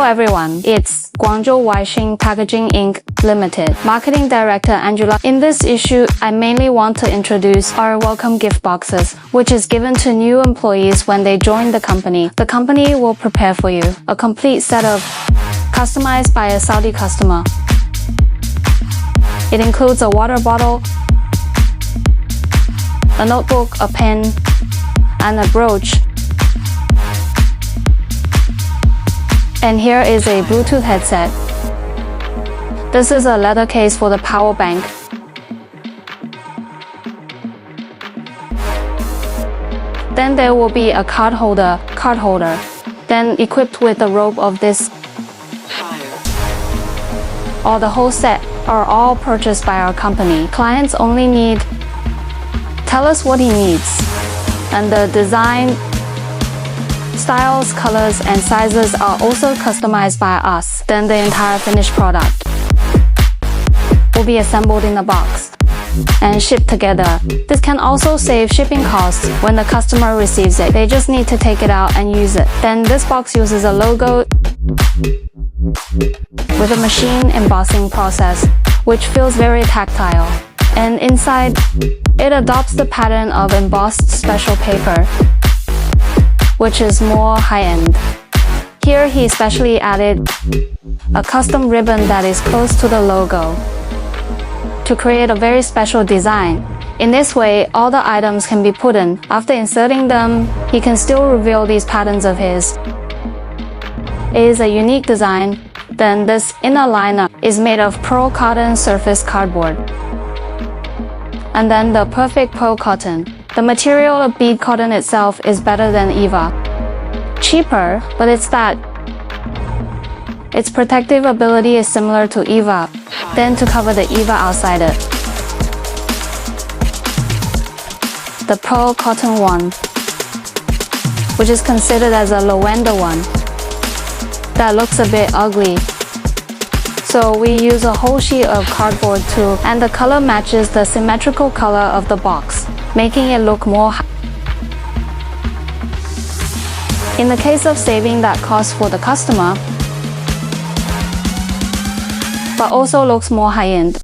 everyone, it's Guangzhou Huaisheng Packaging Inc. Limited, Marketing Director Angela. In this issue, I mainly want to introduce our welcome gift boxes, which is given to new employees when they join the company. The company will prepare for you a complete set of customized by a Saudi customer. It includes a water bottle, a notebook, a pen, and a brooch. And here is a Bluetooth headset. This is a leather case for the power bank. Then there will be a card holder, then equipped with a rope of this. Or the whole set are all purchased by our company. Clients only need tell us what he needs, and the design, styles, colors, and sizes are also customized by us. Then the entire finished product will be assembled in the box and shipped together. This can also save shipping costs when the customer receives it. They just need to take it out and use it. Then this box uses a logo with a machine embossing process, which feels very tactile. And inside, it adopts the pattern of embossed special paper, which is more high-end. Here he specially added a custom ribbon that is close to the logo to create a very special design. In this way, all the items can be put in. After inserting them, he can still reveal these patterns of his. It is a unique design. Then this inner liner is made of pearl cotton surface cardboard. And then the perfect pearl cotton. The material of bead cotton itself is better than EVA. Cheaper, but its protective ability is similar to EVA. Then to cover the EVA outside it, the pearl cotton one, which is considered as a lavender one, that looks a bit ugly. So we use a whole sheet of cardboard too, and the color matches the symmetrical color of the box, making it look more in the case of saving that cost for the customer, but also looks more high-end.